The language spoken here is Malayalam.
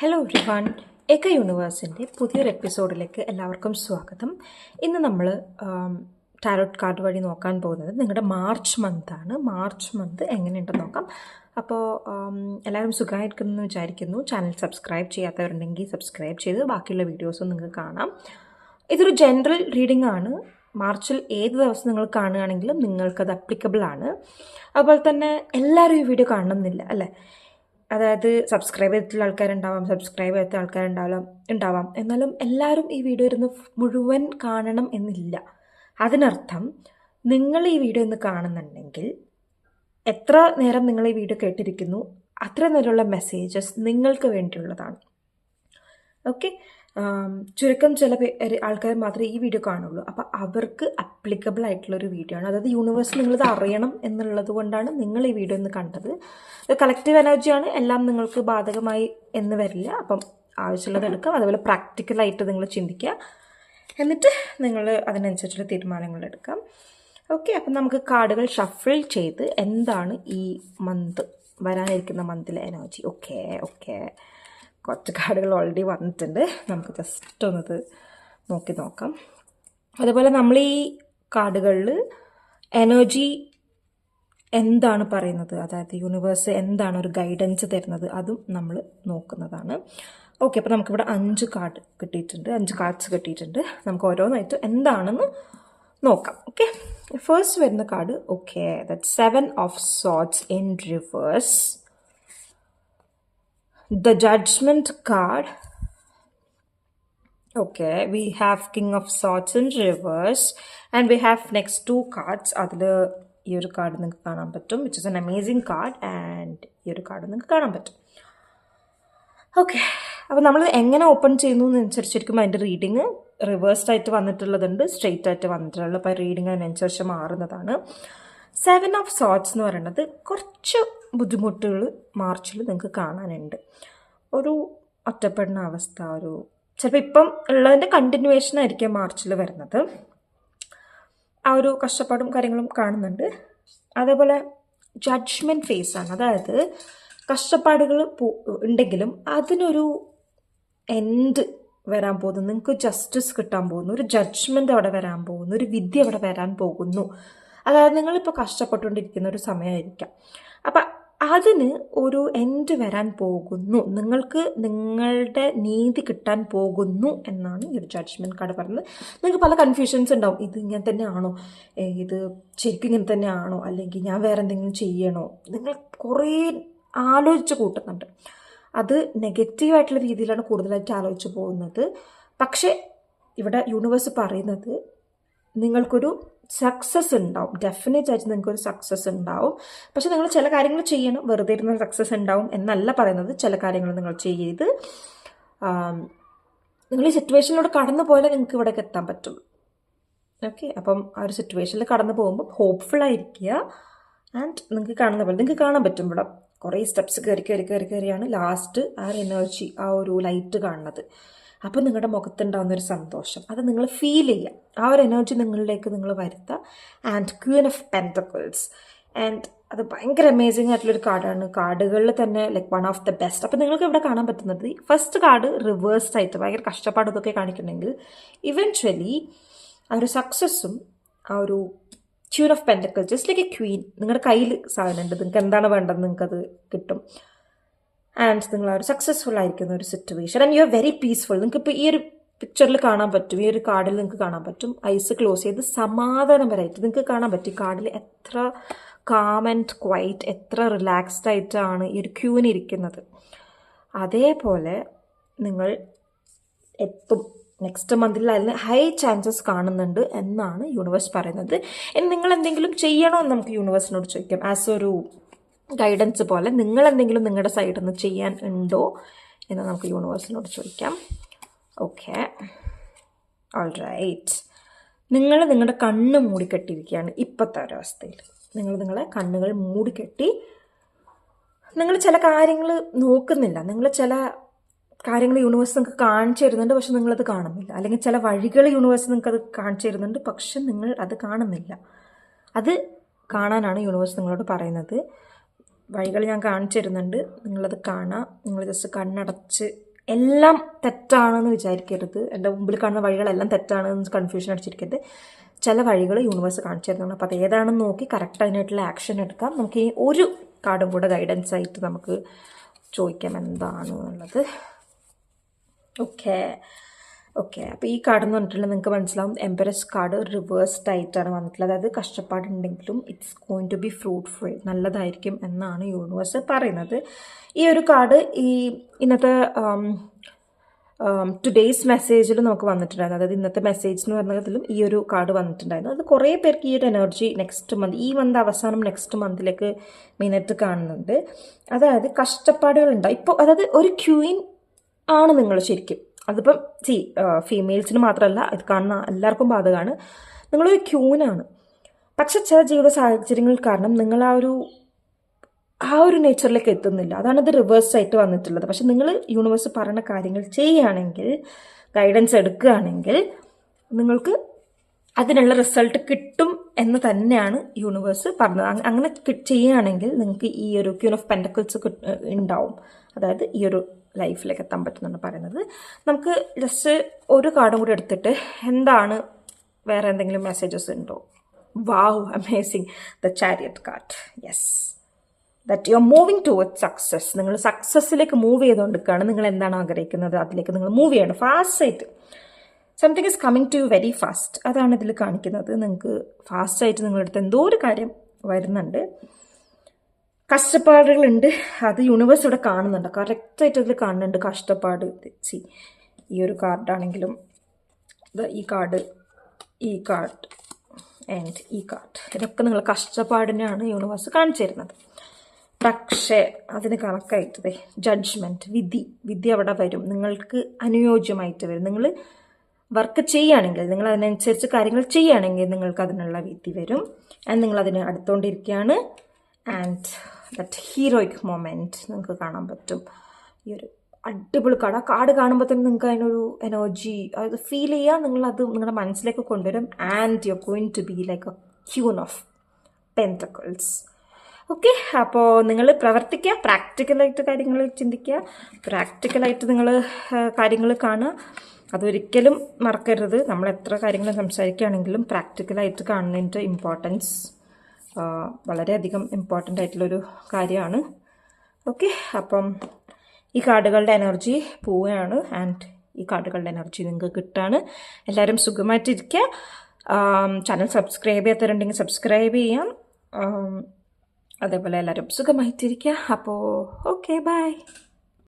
ഹലോ എവ്രിവൺ, എക യൂണിവേഴ്സിൻ്റെ പുതിയൊരു എപ്പിസോഡിലേക്ക് എല്ലാവർക്കും സ്വാഗതം. ഇന്ന് നമ്മൾ ടാരോട്ട് കാർഡ് വഴി നോക്കാൻ പോകുന്നത് നിങ്ങളുടെ മാർച്ച് മന്താണ്. മാർച്ച് മന്ത് എങ്ങനെയുണ്ടെന്ന് നോക്കാം. അപ്പോൾ എല്ലാവരും സുഖമായിരിക്കുമെന്ന് വിചാരിക്കുന്നു. ചാനൽ സബ്സ്ക്രൈബ് ചെയ്യാത്തവരുണ്ടെങ്കിൽ സബ്സ്ക്രൈബ് ചെയ്ത് ബാക്കിയുള്ള വീഡിയോസും നിങ്ങൾക്ക് കാണാം. ഇതൊരു ജനറൽ റീഡിംഗ് ആണ്. മാർച്ചിൽ ഏത് ദിവസം നിങ്ങൾ കാണുകയാണെങ്കിലും നിങ്ങൾക്കത് അപ്ലിക്കബിൾ ആണ്. അതുപോലെ തന്നെ എല്ലാവരും ഈ വീഡിയോ കാണണമെന്നില്ല അല്ലേ. അതായത് സബ്സ്ക്രൈബ് ചെയ്തിട്ടുള്ള ആൾക്കാരുണ്ടാവാം, സബ്സ്ക്രൈബ് ചെയ്യാത്ത ആൾക്കാരുണ്ടാവാം. എന്നാലും എല്ലാവരും ഈ വീഡിയോ ഇരുന്ന് മുഴുവൻ കാണണം എന്നില്ല. അതിനർത്ഥം നിങ്ങൾ ഈ വീഡിയോ ഒന്ന് കാണുന്നുണ്ടെങ്കിൽ എത്ര നേരം നിങ്ങൾ ഈ വീഡിയോ കേട്ടിരിക്കുന്നു അത്ര നേരമുള്ള മെസ്സേജസ് നിങ്ങൾക്ക് വേണ്ടിയുള്ളതാണ്. ഓക്കെ, ചുരുക്കം ചില ആൾക്കാർ മാത്രമേ ഈ വീഡിയോ കാണുള്ളൂ. അപ്പോൾ അവർക്ക് അപ്ലിക്കബിൾ ആയിട്ടുള്ളൊരു വീഡിയോ ആണ്. അതായത് യൂണിവേഴ്സിൽ നിങ്ങളിത് അറിയണം എന്നുള്ളത് കൊണ്ടാണ് നിങ്ങൾ ഈ വീഡിയോ ഒന്ന് കണ്ടത്. ഇത് കളക്റ്റീവ് എനർജിയാണ്, എല്ലാം നിങ്ങൾക്ക് ബാധകമായി എന്ന് വരില്ല. അപ്പം ആവശ്യമുള്ളത് എടുക്കാം. അതുപോലെ പ്രാക്ടിക്കലായിട്ട് നിങ്ങൾ ചിന്തിക്കുക, എന്നിട്ട് നിങ്ങൾ അതിനനുസരിച്ചുള്ള തീരുമാനങ്ങൾ എടുക്കാം. ഓക്കെ, അപ്പം നമുക്ക് കാർഡുകൾ ഷഫിൾ ചെയ്ത് എന്താണ് ഈ മന്ത്, വരാനിരിക്കുന്ന മന്തിലെ എനർജി. ഓക്കെ കുറച്ച് കാർഡുകൾ ഓൾറെഡി വന്നിട്ടുണ്ട്. നമുക്ക് ജസ്റ്റ് ഒന്നത് നോക്കാം. അതുപോലെ നമ്മൾ ഈ കാർഡുകളിൽ എനർജി എന്താണ് പറയുന്നത്, അതായത് യൂണിവേഴ്സ് എന്താണ് ഒരു ഗൈഡൻസ് തരുന്നത്, അതും നമ്മൾ നോക്കുന്നതാണ്. ഓക്കെ, അപ്പോൾ നമുക്കിവിടെ 5 കാർഡ്സ് കിട്ടിയിട്ടുണ്ട്. നമുക്ക് ഓരോന്നായിട്ട് എന്താണെന്ന് നോക്കാം. ഓക്കെ, ഫസ്റ്റ് വരുന്ന card that 7 of swords in reverse. The Judgment card. Okay, we have King of Swords in reverse and we have next 2 cards. അതിൽ ഈ ഒരു കാർഡ് നിങ്ങൾക്ക് കാണാൻ പറ്റും, which is an amazing card, and ഈ ഒരു കാർഡ് നിങ്ങൾക്ക് കാണാൻ പറ്റും. ഓക്കെ, അപ്പോൾ നമ്മൾ എങ്ങനെ ഓപ്പൺ ചെയ്യുന്നു എന്നനുസരിച്ചിരിക്കും അതിൻ്റെ റീഡിങ്. റിവേഴ്സ്ഡ് ആയിട്ട് വന്നിട്ടുള്ളതുണ്ട്, സ്ട്രെയിറ്റ് ആയിട്ട് വന്നിട്ടുള്ളത്. അപ്പോൾ റീഡിങ് അതിനനുസരിച്ച് മാറുന്നതാണ്. 7 ഓഫ് സോർഡ്സ് എന്ന് പറയുന്നത് കുറച്ച് ബുദ്ധിമുട്ടുകൾ മാർച്ചിൽ നിങ്ങൾക്ക് കാണാനുണ്ട്. ഒരു ഒറ്റപ്പെടുന്ന അവസ്ഥ, ഒരു ചിലപ്പോൾ ഇപ്പം ഉള്ളതിൻ്റെ കണ്ടിന്യൂവേഷൻ ആയിരിക്കും മാർച്ചിൽ വരുന്നത്. ആ ഒരു കഷ്ടപ്പാടും കാര്യങ്ങളും കാണുന്നുണ്ട്. അതേപോലെ ജഡ്ജ്മെൻറ്റ് ഫേസാണ്. അതായത് കഷ്ടപ്പാടുകൾ ഉണ്ടെങ്കിലും അതിനൊരു എൻഡ് വരാൻ പോകുന്നു, നിങ്ങൾക്ക് ജസ്റ്റിസ് കിട്ടാൻ പോകുന്നു, ഒരു ജഡ്ജ്മെൻറ്റ് അവിടെ വരാൻ പോകുന്നു, ഒരു വിധി അവിടെ വരാൻ പോകുന്നു. അതായത് നിങ്ങളിപ്പോൾ കഷ്ടപ്പെട്ടുകൊണ്ടിരിക്കുന്ന ഒരു സമയമായിരിക്കാം. അപ്പം അതിന് ഒരു എൻഡ് വരാൻ പോകുന്നു, നിങ്ങൾക്ക് നിങ്ങളുടെ നീതി കിട്ടാൻ പോകുന്നു എന്നാണ് ഈ ഒരു ജഡ്ജ്മെൻറ്റ് കാർഡ് പറയുന്നത്. നിങ്ങൾക്ക് പല കൺഫ്യൂഷൻസ് ഉണ്ടാവും. ഇത് ഇങ്ങനെ തന്നെയാണോ, ഇത് ശരിക്കും ഇങ്ങനെ തന്നെയാണോ, അല്ലെങ്കിൽ ഞാൻ വേറെ എന്തെങ്കിലും ചെയ്യണോ, നിങ്ങൾ കുറേ ആലോചിച്ച് കൂട്ടുന്നുണ്ട്. അത് നെഗറ്റീവായിട്ടുള്ള രീതിയിലാണ് കൂടുതലായിട്ട് ആലോചിച്ച് പോകുന്നത്. പക്ഷേ ഇവിടെ യൂണിവേഴ്സ് പറയുന്നത് നിങ്ങൾക്കൊരു സക്സസ് ഉണ്ടാവും, ഡെഫിനറ്റ് ആയിട്ട് നിങ്ങൾക്കൊരു സക്സസ് ഉണ്ടാവും. പക്ഷെ നിങ്ങൾ ചില കാര്യങ്ങൾ ചെയ്യണം. വെറുതെ ഇരുന്ന സക്സസ് ഉണ്ടാവും എന്നല്ല പറയുന്നത്. ചില കാര്യങ്ങൾ നിങ്ങൾ ചെയ്ത് നിങ്ങൾ ഈ സിറ്റുവേഷനിലൂടെ കടന്നു പോയാലേ നിങ്ങൾക്ക് ഇവിടേക്ക് എത്താൻ പറ്റുള്ളൂ. ഓക്കെ, അപ്പം ആ ഒരു സിറ്റുവേഷനിൽ കടന്നു പോകുമ്പോൾ ഹോപ്പ്ഫുൾ ആയിരിക്കുക. ആൻഡ് നിങ്ങൾക്ക് കാണുന്ന പോലെ നിങ്ങൾക്ക് കാണാൻ പറ്റും ഇവിടെ കുറേ സ്റ്റെപ്സ് കയറിയാണ് ലാസ്റ്റ് ആ ഒരു എനർജി, ആ ഒരു ലൈറ്റ് കാണുന്നത്. അപ്പോൾ നിങ്ങളുടെ മുഖത്തുണ്ടാകുന്ന ഒരു സന്തോഷം അത് നിങ്ങൾ ഫീൽ ചെയ്യുക. ആ ഒരു എനർജി നിങ്ങളിലേക്ക് നിങ്ങൾ വരുത്തുക. And Queen of pentacles, and അത് ഭയങ്കര അമേസിങ് ആയിട്ടുള്ളൊരു കാർഡാണ്. കാർഡുകളിൽ തന്നെ like one of the best. അപ്പോൾ നിങ്ങൾക്ക് ഇവിടെ കാണാൻ പറ്റുന്നത് ഫസ്റ്റ് കാർഡ് റിവേഴ്സ്ഡ് ആയിട്ട് ഭയങ്കര കഷ്ടപ്പാട് ഇതൊക്കെ കാണിക്കുന്നുണ്ടെങ്കിൽ ഇവൻച്വലി ആ ഒരു സക്സസ്സും ആ ഒരു Queen of pentacles, just like A Queen, നിങ്ങളുടെ കയ്യിൽ സാധനമുണ്ട്, നിങ്ങൾക്ക് എന്താണ് വേണ്ടത് നിങ്ങൾക്കത് കിട്ടും. ആൻഡ് നിങ്ങൾ ആ ഒരു സക്സസ്ഫുൾ ആയിരിക്കുന്ന ഒരു situation, and you are very peaceful. നിങ്ങൾക്ക് ഇപ്പോൾ ഈ ഒരു പിക്ചറിൽ കാണാൻ പറ്റും, ഈ ഒരു കാർഡിൽ നിങ്ങൾക്ക് കാണാൻ പറ്റും, ഐസ് ക്ലോസ് ചെയ്ത് സമാധാനപരമായിട്ട് നിങ്ങൾക്ക് കാണാൻ പറ്റും. ഈ കാർഡിൽ എത്ര കാം ആൻഡ് ക്വൈറ്റ്, എത്ര റിലാക്സ്ഡ് ആയിട്ടാണ് ഈ ഒരു ക്യൂവിന് ഇരിക്കുന്നത്. അതേപോലെ നിങ്ങൾ എത്തും നെക്സ്റ്റ് മന്തിൽ. അതിന് ഹൈ ചാൻസസ് കാണുന്നുണ്ട് എന്നാണ് യൂണിവേഴ്സ് പറയുന്നത്. ഇനി നിങ്ങൾ എന്തെങ്കിലും ചെയ്യണോ എന്ന് നമുക്ക് യൂണിവേഴ്സിനോട് ചോദിക്കാം. ആസ് ഒരു ഗൈഡൻസ് പോലെ നിങ്ങൾ എന്തെങ്കിലും നിങ്ങളുടെ സൈഡിൽ നിന്ന് ചെയ്യാൻ ഉണ്ടോ എന്ന് നമുക്ക് യൂണിവേഴ്സിനോട് ചോദിക്കാം. Okay, alright. നിങ്ങൾ നിങ്ങളുടെ കണ്ണ് മൂടിക്കെട്ടിയിരിക്കുകയാണ് ഇപ്പോഴത്തെ ഒരവസ്ഥയിൽ. നിങ്ങളെ കണ്ണുകൾ മൂടിക്കെട്ടി നിങ്ങൾ ചില കാര്യങ്ങൾ നോക്കുന്നില്ല. നിങ്ങൾ ചില കാര്യങ്ങൾ യൂണിവേഴ്സ് നിങ്ങൾക്ക് കാണിച്ചു തരുന്നുണ്ട്, പക്ഷെ നിങ്ങളത് കാണുന്നില്ല. അല്ലെങ്കിൽ ചില വഴികൾ യൂണിവേഴ്സ് നിങ്ങൾക്ക് അത് കാണിച്ചു തരുന്നുണ്ട്, പക്ഷെ നിങ്ങൾ അത് കാണുന്നില്ല. അത് കാണാനാണ് യൂണിവേഴ്സ് നിങ്ങളോട് പറയുന്നത്. വഴികൾ ഞാൻ കാണിച്ചു തരുന്നുണ്ട്, നിങ്ങളത് കാണാം. നിങ്ങൾ ജസ്റ്റ് കണ്ണടച്ച് എല്ലാം തെറ്റാണെന്ന് വിചാരിക്കരുത്. എൻ്റെ മുമ്പിൽ കാണുന്ന വഴികളെല്ലാം തെറ്റാണെന്ന് കൺഫ്യൂഷൻ അടിച്ചിരിക്കരുത്. ചില വഴികൾ യൂണിവേഴ്സ് കാണിച്ചു തരുന്നുണ്ട്. അപ്പോൾ അത് ഏതാണെന്ന് നോക്കി കറക്റ്റ് അതിനായിട്ടുള്ള ആക്ഷൻ എടുക്കാം. നമുക്ക് ഈ ഒരു കാർഡും കൂടെ ഗൈഡൻസ് ആയിട്ട് നമുക്ക് ചോദിക്കാം എന്താണ് എന്നുള്ളത്. ഓക്കെ അപ്പോൾ ഈ കാർഡ് എന്ന് പറഞ്ഞിട്ടുള്ളത് നിങ്ങൾക്ക് മനസ്സിലാവും. എംപറസ് കാർഡ് റിവേഴ്സ്ഡ് ആയിട്ടാണ് വന്നിട്ടുള്ളത്. അതായത് കഷ്ടപ്പാടുണ്ടെങ്കിലും it's going to be fruitful, നല്ലതായിരിക്കും എന്നാണ് യൂണിവേഴ്സ് പറയുന്നത്. ഈ ഒരു കാർഡ് ഈ ഇന്നത്തെ ടുഡേയ്സ് മെസ്സേജിൽ നമുക്ക് വന്നിട്ടുണ്ടായിരുന്നു. അതായത് ഇന്നത്തെ മെസ്സേജ് എന്ന് പറഞ്ഞതിലും ഈ ഒരു കാർഡ് വന്നിട്ടുണ്ടായിരുന്നു. അത് കുറേ പേർക്ക് ഈ ഒരു എനർജി നെക്സ്റ്റ് മന്ത്, ഈ മന്ത് അവസാനം നെക്സ്റ്റ് മന്തിലേക്ക് മെയിനായിട്ട് കാണുന്നുണ്ട്. അതായത് കഷ്ടപ്പാടുകൾ ഉണ്ടാവും ഇപ്പോൾ. അതായത് ഒരു ക്യൂയിൻ ആണ് നിങ്ങൾ ശരിക്കും. അതിപ്പം ഫീമെയിൽസിന് മാത്രമല്ല, ഇത് കാണുന്ന എല്ലാവർക്കും ബാധകമാണ്. നിങ്ങളൊരു ക്യൂനാണ്. പക്ഷെ ചില ജീവിത സാഹചര്യങ്ങൾ കാരണം നിങ്ങൾ ആ ഒരു നേച്ചറിലേക്ക് എത്തുന്നില്ല. അതാണ് ഇത് റിവേഴ്സ് ആയിട്ട് വന്നിട്ടുള്ളത്. പക്ഷെ നിങ്ങൾ യൂണിവേഴ്സ് പറയുന്ന കാര്യങ്ങൾ ചെയ്യുകയാണെങ്കിൽ, ഗൈഡൻസ് എടുക്കുകയാണെങ്കിൽ നിങ്ങൾക്ക് അതിനുള്ള റിസൾട്ട് കിട്ടും എന്ന് തന്നെയാണ് യൂണിവേഴ്സ് പറഞ്ഞത്. അങ്ങനെ ചെയ്യുകയാണെങ്കിൽ നിങ്ങൾക്ക് ഈ ഒരു ക്യൂൻ ഓഫ് പെൻറ്റക്കിൾസ് ഉണ്ടാവും. അതായത് ഈ ഒരു ലൈഫിലേക്ക് എത്താൻ പറ്റുമെന്നാണ് പറയുന്നത്. നമുക്ക് ജസ്റ്റ് ഒരു കാർഡും കൂടി എടുത്തിട്ട് എന്താണ് വേറെ എന്തെങ്കിലും മെസ്സേജസ് ഉണ്ടോ? Wow, amazing. The chariot card. Yes, that you are moving towards success. നിങ്ങൾ സക്സസ്സിലേക്ക് മൂവ് ചെയ്തുകൊണ്ടിരിക്കുകയാണ്. നിങ്ങൾ എന്താണ് ആഗ്രഹിക്കുന്നത് അതിലേക്ക് നിങ്ങൾ മൂവ് ചെയ്യണം ഫാസ്റ്റായിട്ട്. Something is coming to you very fast. അതാണ് ഇതിൽ കാണിക്കുന്നത്. നിങ്ങൾക്ക് ഫാസ്റ്റായിട്ട് നിങ്ങളടുത്ത് എന്തോ ഒരു കാര്യം വരുന്നുണ്ട്. കഷ്ടപ്പാടുകളുണ്ട്, അത് യൂണിവേഴ്സ് ഇവിടെ കാണുന്നുണ്ട്. കറക്റ്റായിട്ട് ഇതിൽ കാണുന്നുണ്ട് കഷ്ടപ്പാട്. ഈ ഒരു കാർഡാണെങ്കിലും ഈ കാർഡ് ആൻഡ് ഈ കാർഡ്, ഇതൊക്കെ നിങ്ങൾ കഷ്ടപ്പാടിനെയാണ് യൂണിവേഴ്സ് കാണിച്ചു തരുന്നത്. പക്ഷേ അതിന് കണക്കായിട്ട് ജഡ്ജ്മെൻറ്റ്, വിധി അവിടെ വരും. നിങ്ങൾക്ക് അനുയോജ്യമായിട്ട് വരും. നിങ്ങൾ വർക്ക് ചെയ്യുകയാണെങ്കിൽ, നിങ്ങൾ അതിനനുസരിച്ച് കാര്യങ്ങൾ ചെയ്യുകയാണെങ്കിൽ നിങ്ങൾക്ക് അതിനുള്ള വിധി വരും. ആൻഡ് നിങ്ങൾ അതിനെ അടുത്തുകൊണ്ടിരിക്കുകയാണ്. ആൻഡ് ദറ്റ് ഹീറോയിക് മൊമെൻറ്റ് നിങ്ങൾക്ക് കാണാൻ പറ്റും. ഈ ഒരു അടിപൊളി കാർഡ്. ആ കാർഡ് കാണുമ്പോൾ തന്നെ നിങ്ങൾക്ക് അതിനൊരു എനർജി അത് ഫീൽ ചെയ്യുക. നിങ്ങളത് നിങ്ങളുടെ മനസ്സിലേക്ക് കൊണ്ടുവരും. And you are going to be like a queen of pentacles. Okay, അപ്പോൾ നിങ്ങൾ പ്രവർത്തിക്കുക, പ്രാക്ടിക്കലായിട്ട് കാര്യങ്ങൾ ചിന്തിക്കുക, പ്രാക്ടിക്കലായിട്ട് നിങ്ങൾ കാര്യങ്ങൾ കാണുക. അതൊരിക്കലും മറക്കരുത്. നമ്മൾ എത്ര കാര്യങ്ങൾ സംസാരിക്കുകയാണെങ്കിലും പ്രാക്ടിക്കലായിട്ട് കാണുന്നതിൻ്റെ ഇമ്പോർട്ടൻസ് വളരെയധികം ഇമ്പോർട്ടൻ്റ് ആയിട്ടുള്ളൊരു കാര്യമാണ്. ഓക്കെ, അപ്പം ഈ കാർഡുകളുടെ എനർജി പോവുകയാണ്. ആൻഡ് ഈ കാർഡുകളുടെ എനർജി നിങ്ങൾക്ക് കിട്ടുകയാണ്. എല്ലാവരും സുഖമായിട്ടിരിക്കുക. ചാനൽ സബ്സ്ക്രൈബ് ചെയ്യാത്തവരുണ്ടെങ്കിൽ സബ്സ്ക്രൈബ് ചെയ്യാം. അതേപോലെ എല്ലാവരും സുഖമായിട്ടിരിക്കുക. അപ്പോൾ ഓക്കെ, ബൈ.